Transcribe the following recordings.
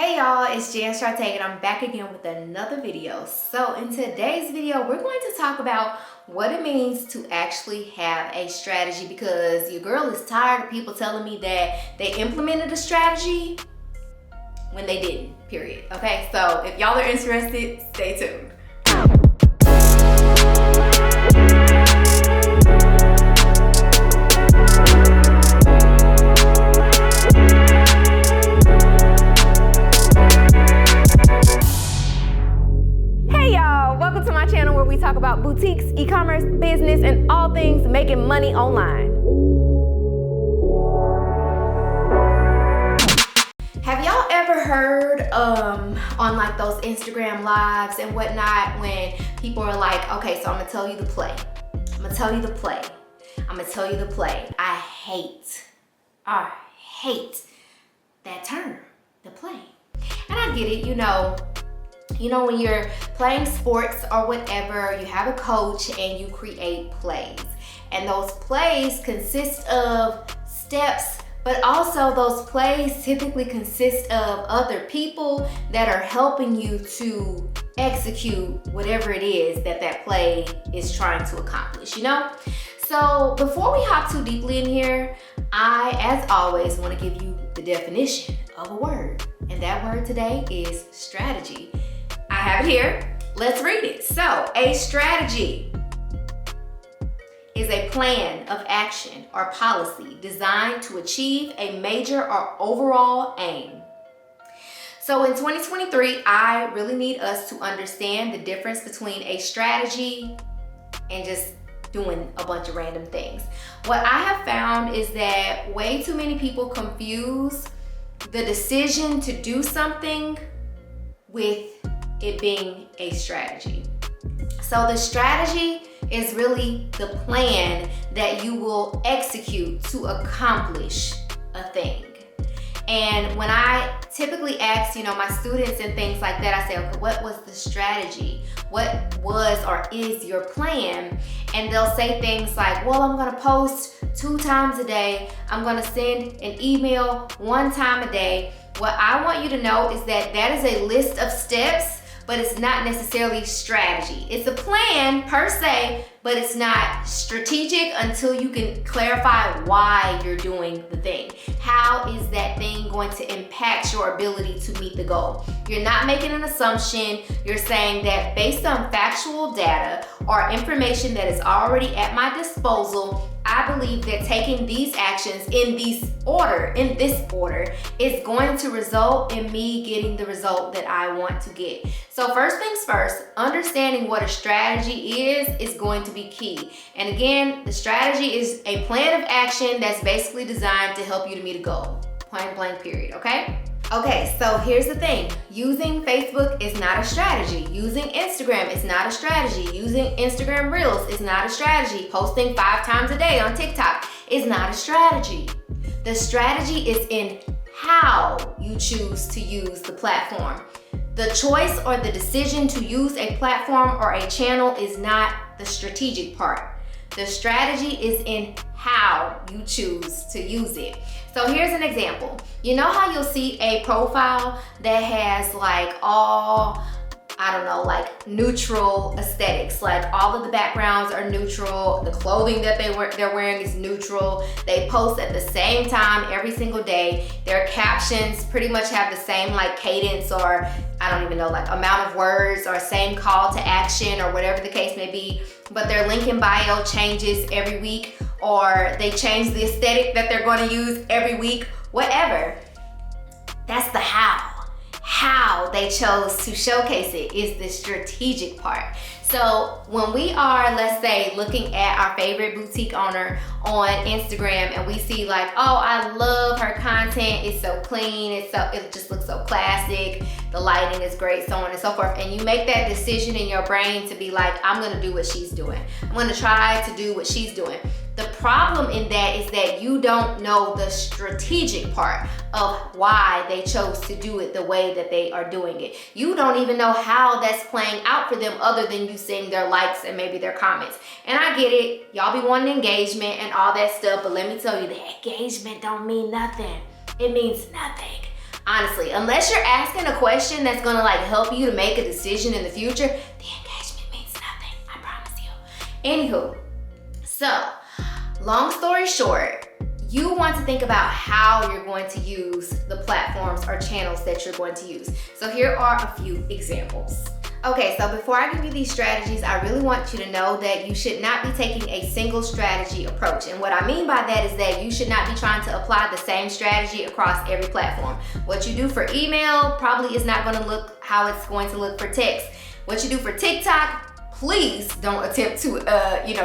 Hey y'all, it's Jan Shartay and I'm back again with another video. So in today's video, we're going to talk about what it means to actually have a strategy, because your girl is tired of people telling me that they implemented a strategy when they didn't, period. Okay, so if y'all are interested, stay tuned. Welcome to my channel where we talk about boutiques, e-commerce, business, and all things making money online. Have y'all ever heard on like those Instagram lives and whatnot when people are like, okay, so I'm gonna tell you the play. I'm gonna tell you the play. I'm gonna tell you the play. I hate that term, the play. And I get it, you know, when you're playing sports or whatever, you have a coach and you create plays. And those plays consist of steps, but also those plays typically consist of other people that are helping you to execute whatever it is that play is trying to accomplish, you know? So before we hop too deeply in here, I, as always, want to give you the definition of a word. And that word today is strategy. I have it here. Let's read it. So, a strategy is a plan of action or policy designed to achieve a major or overall aim. So in 2023, I really need us to understand the difference between a strategy and just doing a bunch of random things. What I have found is that way too many people confuse the decision to do something with it being a strategy. So the strategy is really the plan that you will execute to accomplish a thing. And when I typically ask, my students and things like that, I say, okay, what was the strategy? What was or is your plan? And they'll say things like, well, I'm gonna post 2 times a day. I'm gonna send an email 1 time a day. What I want you to know is that is a list of steps, but it's not necessarily strategy. It's a plan per se, but it's not strategic until you can clarify why you're doing the thing. How is that thing going to impact your ability to meet the goal? You're not making an assumption. You're saying that based on factual data or information that is already at my disposal, I believe that taking these actions in this order, is going to result in me getting the result that I want to get. So first things first, understanding what a strategy is going to be key. And again, the strategy is a plan of action that's basically designed to help you to meet a goal. Point blank, period, okay? Okay, so here's the thing. Using Facebook is not a strategy. Using Instagram is not a strategy. Using Instagram Reels is not a strategy. Posting 5 times a day on TikTok is not a strategy. The strategy is in how you choose to use the platform. The choice or the decision to use a platform or a channel is not the strategic part. The strategy is in how you choose to use it. So here's an example. You know how you'll see a profile that has like all, like neutral aesthetics, like all of the backgrounds are neutral, the clothing that they're wearing is neutral, they post at the same time every single day, their captions pretty much have the same like cadence or like amount of words or same call to action or whatever the case may be, but their link in bio changes every week or they change the aesthetic that they're going to use every week, whatever. That's the how. How they chose to showcase it is the strategic part. So when we are, let's say, looking at our favorite boutique owner on Instagram and we see like, oh, I love her content, it's so clean, it just looks so classic, the lighting is great, so on and so forth, and you make that decision in your brain to be like, I'm gonna do what she's doing. I'm gonna try to do what she's doing. The problem in that is that you don't know the strategic part of why they chose to do it the way that they are doing it. You don't even know how that's playing out for them other than you seeing their likes and maybe their comments. And I get it, y'all be wanting engagement and all that stuff, but let me tell you, the engagement don't mean nothing. It means nothing Honestly, unless you're asking a question that's gonna like help you to make a decision in the future, the engagement means nothing, I promise you. Anywho, so long story short, you want to think about how you're going to use the platforms or channels that you're going to use. So here are a few examples. Okay, so before I give you these strategies, I really want you to know that you should not be taking a single strategy approach. And what I mean by that is that you should not be trying to apply the same strategy across every platform. What you do for email probably is not going to look how it's going to look for text. What you do for TikTok, please don't attempt to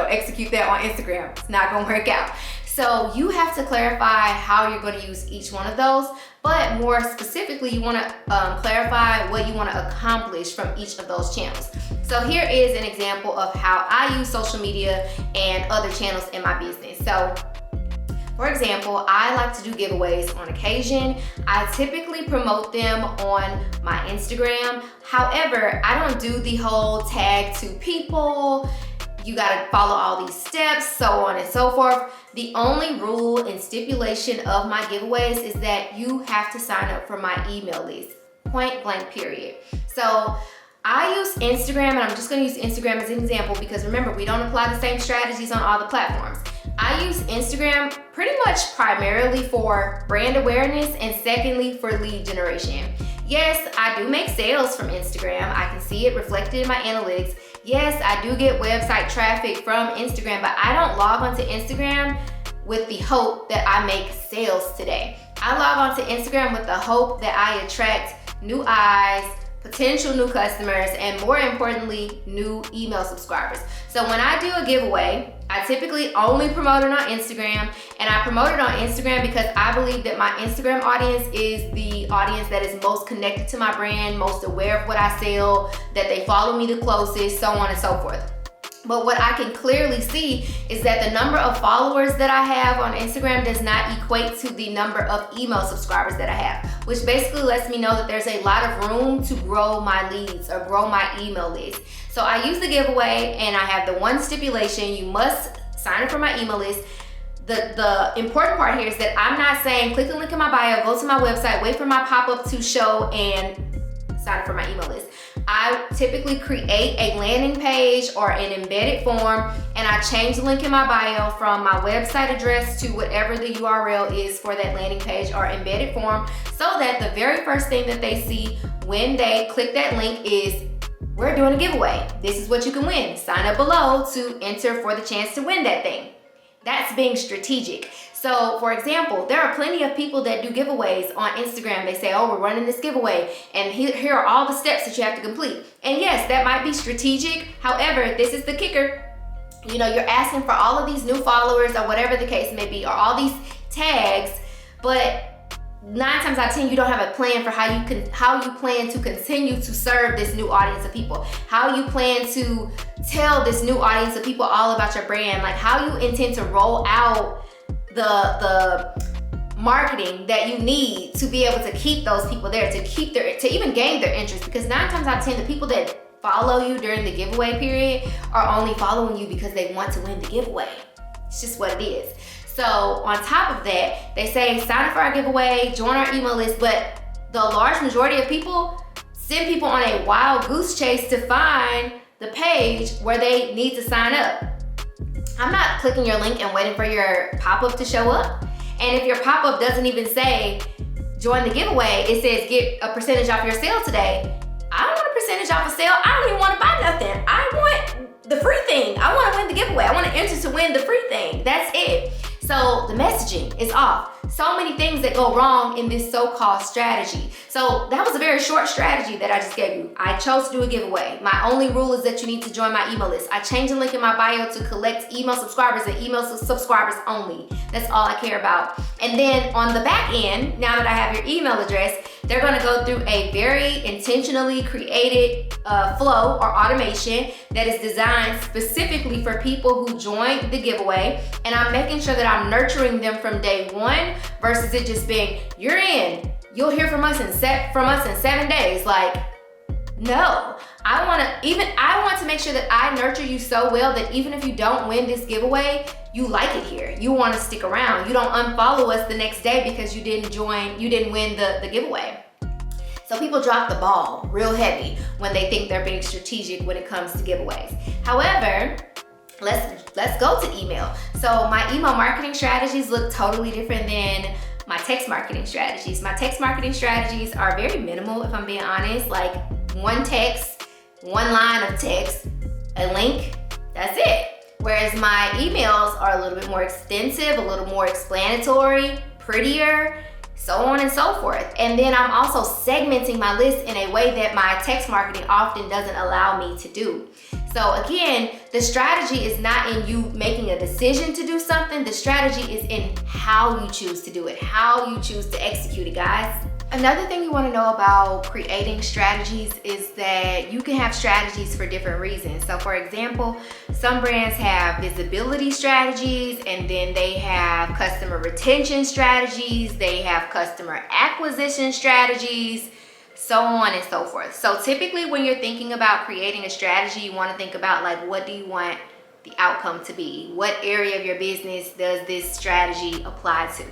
execute that on Instagram. It's not going to work out. So you have to clarify how you're going to use each one of those, but more specifically, you want to clarify what you want to accomplish from each of those channels. So here is an example of how I use social media and other channels in my business. So for example, I like to do giveaways on occasion. I typically promote them on my Instagram. However, I don't do the whole tag to people, you gotta follow all these steps, so on and so forth. The only rule and stipulation of my giveaways is that you have to sign up for my email list, point blank period. So I use Instagram, and I'm just gonna use Instagram as an example because remember, we don't apply the same strategies on all the platforms. I use Instagram pretty much primarily for brand awareness and secondly for lead generation. Yes, I do make sales from Instagram. I can see it reflected in my analytics. Yes, I do get website traffic from Instagram, but I don't log onto Instagram with the hope that I make sales today. I log onto Instagram with the hope that I attract new eyes, potential new customers, and more importantly, new email subscribers. So when I do a giveaway, I typically only promote it on Instagram, and I promote it on Instagram because I believe that my Instagram audience is the audience that is most connected to my brand, most aware of what I sell, that they follow me the closest, so on and so forth. But what I can clearly see is that the number of followers that I have on Instagram does not equate to the number of email subscribers that I have, which basically lets me know that there's a lot of room to grow my leads or grow my email list. So I use the giveaway, and I have the one stipulation: you must sign up for my email list. The important part here is that I'm not saying click the link in my bio, go to my website, wait for my pop-up to show, and sign up for my email list. I typically create a landing page or an embedded form, and I change the link in my bio from my website address to whatever the URL is for that landing page or embedded form, so that the very first thing that they see when they click that link is, we're doing a giveaway. This is what you can win. Sign up below to enter for the chance to win that thing. That's being strategic. So for example, there are plenty of people that do giveaways on Instagram. They say, oh, we're running this giveaway, and here are all the steps that you have to complete. And yes, that might be strategic. However, this is the kicker. You know, you're asking for all of these new followers or whatever the case may be, or all these tags, but 9 times out of 10, you don't have a plan for how you plan to continue to serve this new audience of people, how you plan to tell this new audience of people all about your brand, like how you intend to roll out the marketing that you need to be able to keep those people there, to even gain their interest. Because 9 times out of 10, the people that follow you during the giveaway period are only following you because they want to win the giveaway. It's just what it is. So on top of that, they say sign up for our giveaway, join our email list, but the large majority of people send people on a wild goose chase to find the page where they need to sign up. I'm not clicking your link and waiting for your pop-up to show up. And if your pop-up doesn't even say join the giveaway, it says get a percentage off your sale today. I don't want a percentage off a sale. I don't even want to buy nothing. I want the free thing. I want to win the giveaway. I want to enter to win the free thing. That's it. So the messaging is off. So many things that go wrong in this so-called strategy. So that was a very short strategy that I just gave you. I chose to do a giveaway. My only rule is that you need to join my email list. I changed the link in my bio to collect email subscribers and email subscribers only. That's all I care about. And then on the back end, now that I have your email address, they're gonna go through a very intentionally created flow or automation that is designed specifically for people who joined the giveaway. And I'm making sure that I'm nurturing them from day one versus it just being, you're in, you'll hear from us in 7 days. Like, no, I want to make sure that I nurture you so well that even if you don't win this giveaway, you like it here. You want to stick around. You don't unfollow us the next day because you didn't win the giveaway. So people drop the ball real heavy when they think they're being strategic when it comes to giveaways. However, let's go to email. So my email marketing strategies look totally different than my text marketing strategies. My text marketing strategies are very minimal, if I'm being honest, like one text, one line of text, a link, that's it. Whereas my emails are a little bit more extensive, a little more explanatory, prettier, so on and so forth. And then I'm also segmenting my list in a way that my text marketing often doesn't allow me to do. So again, the strategy is not in you making a decision to do something. The strategy is in how you choose to do it, how you choose to execute it, guys. Another thing you want to know about creating strategies is that you can have strategies for different reasons. So for example, some brands have visibility strategies, and then they have customer retention strategies, they have customer acquisition strategies, so on and so forth. So typically when you're thinking about creating a strategy, you want to think about like, what do you want the outcome to be? What area of your business does this strategy apply to?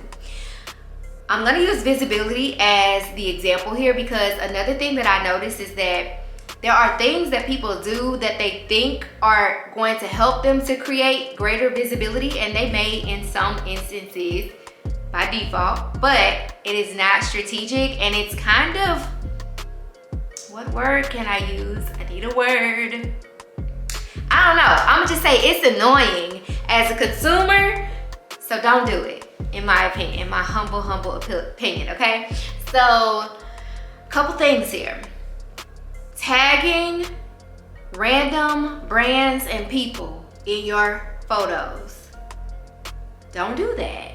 I'm gonna use visibility as the example here because another thing that I noticed is that there are things that people do that they think are going to help them to create greater visibility, and they may in some instances by default, but it is not strategic, and it's kind of, what word can I use? I need a word. I don't know. I'm gonna just say it's annoying as a consumer, so don't do it. In my opinion, in my humble opinion, okay? So, a couple things here. Tagging random brands and people in your photos. Don't do that.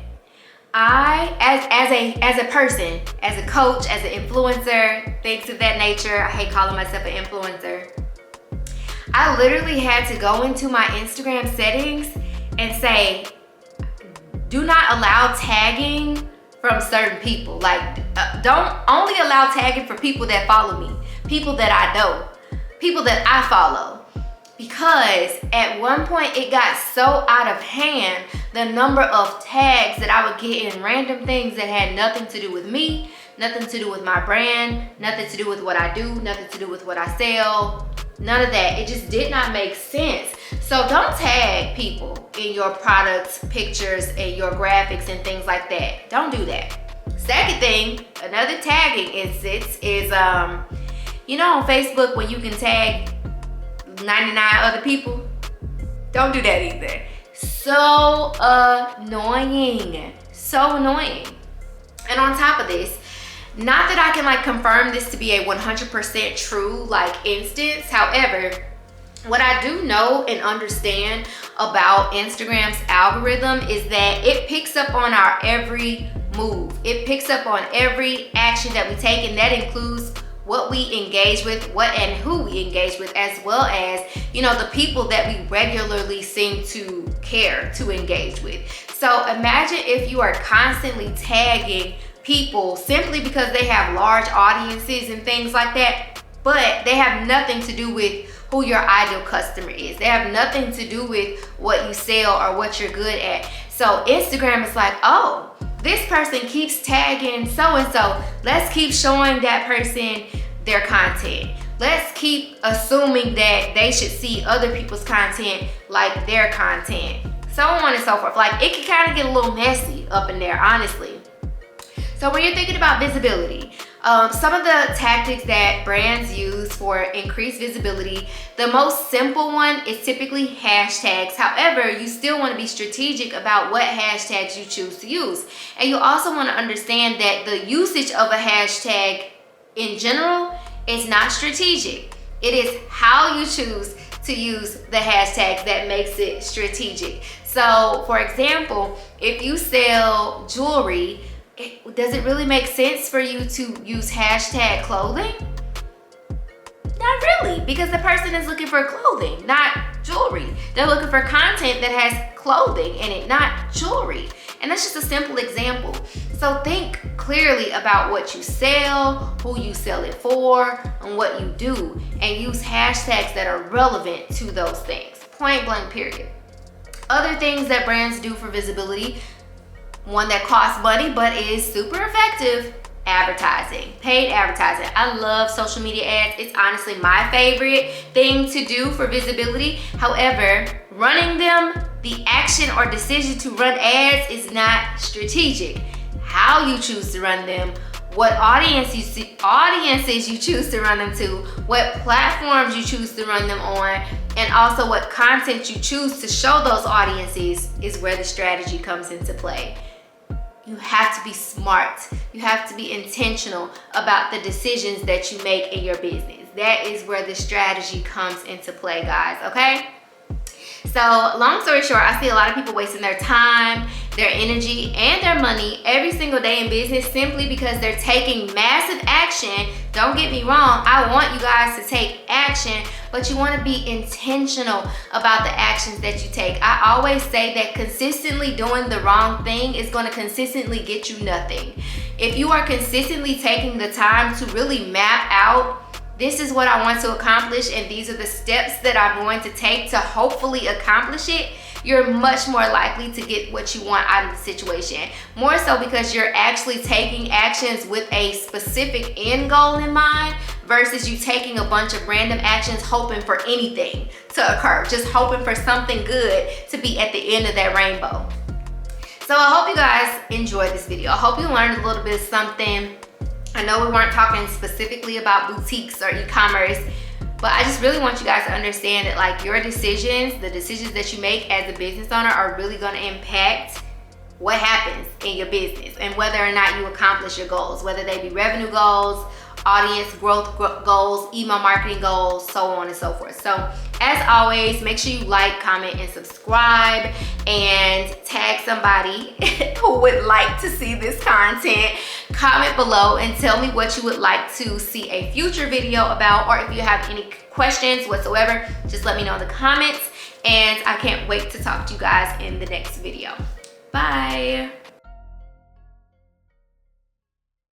I, as a person, as a coach, as an influencer, things of that nature, I hate calling myself an influencer. I literally had to go into my Instagram settings and say, do not allow tagging from certain people. Like, don't only allow tagging for people that follow me, people that I know, people that I follow. Because at one point it got so out of hand, the number of tags that I would get in random things that had nothing to do with me, nothing to do with my brand, nothing to do with what I do, nothing to do with what I sell, none of that. It just did not make sense. So don't tag people in your products, pictures, and your graphics and things like that. Don't do that. Second thing, another tagging instance is, you know, on Facebook when you can tag 99 other people? Don't do that either. So annoying. So annoying. And on top of this, not that I can like confirm this to be a 100% true like instance. However, what I do know and understand about Instagram's algorithm is that it picks up on our every move. It picks up on every action that we take, and that includes what we engage with, what and who we engage with, as well as, you know, the people that we regularly seem to care to engage with. So imagine if you are constantly tagging people simply because they have large audiences and things like that, but they have nothing to do with who your ideal customer is. They have nothing to do with what you sell or what you're good at. So Instagram is like, oh, this person keeps tagging so-and-so. Let's keep showing that person their content. Let's keep assuming that they should see other people's content like their content. So on and so forth. Like, it can kind of get a little messy up in there, honestly. So when you're thinking about visibility, some of the tactics that brands use for increased visibility, the most simple one is typically hashtags. However, you still want to be strategic about what hashtags you choose to use. And you also want to understand that the usage of a hashtag in general is not strategic. It is how you choose to use the hashtags that makes it strategic. So for example, if you sell jewelry, does it really make sense for you to use hashtag clothing? Not really, because the person is looking for clothing, not jewelry. They're looking for content that has clothing in it, not jewelry. And that's just a simple example. So think clearly about what you sell, who you sell it for, and what you do, and use hashtags that are relevant to those things. Point blank, period. Other things that brands do for visibility, one that costs money but is super effective: advertising, paid advertising. I love social media ads. It's honestly my favorite thing to do for visibility. However, running them, the action or decision to run ads is not strategic. How you choose to run them, what audiences you choose to run them to, what platforms you choose to run them on, and also what content you choose to show those audiences is where the strategy comes into play. You have to be smart. You have to be intentional about the decisions that you make in your business. That is where the strategy comes into play, guys, okay? So long story short, I see a lot of people wasting their time, their energy, and their money every single day in business simply because they're taking massive action. Don't get me wrong, I want you guys to take action, but you want to be intentional about the actions that you take. I always say that consistently doing the wrong thing is going to consistently get you nothing. If you are consistently taking the time to really map out, this is what I want to accomplish, and these are the steps that I'm going to take to hopefully accomplish it, you're much more likely to get what you want out of the situation. More so because you're actually taking actions with a specific end goal in mind versus you taking a bunch of random actions hoping for anything to occur, just hoping for something good to be at the end of that rainbow. So I hope you guys enjoyed this video. I hope you learned a little bit of something. I know we weren't talking specifically about boutiques or e-commerce, but I just really want you guys to understand that like your decisions, the decisions that you make as a business owner are really gonna impact what happens in your business and whether or not you accomplish your goals, whether they be revenue goals, audience growth goals, email marketing goals, so on and so forth. So as always, make sure you like, comment, and subscribe, and tag somebody who would like to see this content. Comment below and tell me what you would like to see a future video about, or if you have any questions whatsoever, just let me know in the comments, and I can't wait to talk to you guys in the next video. Bye.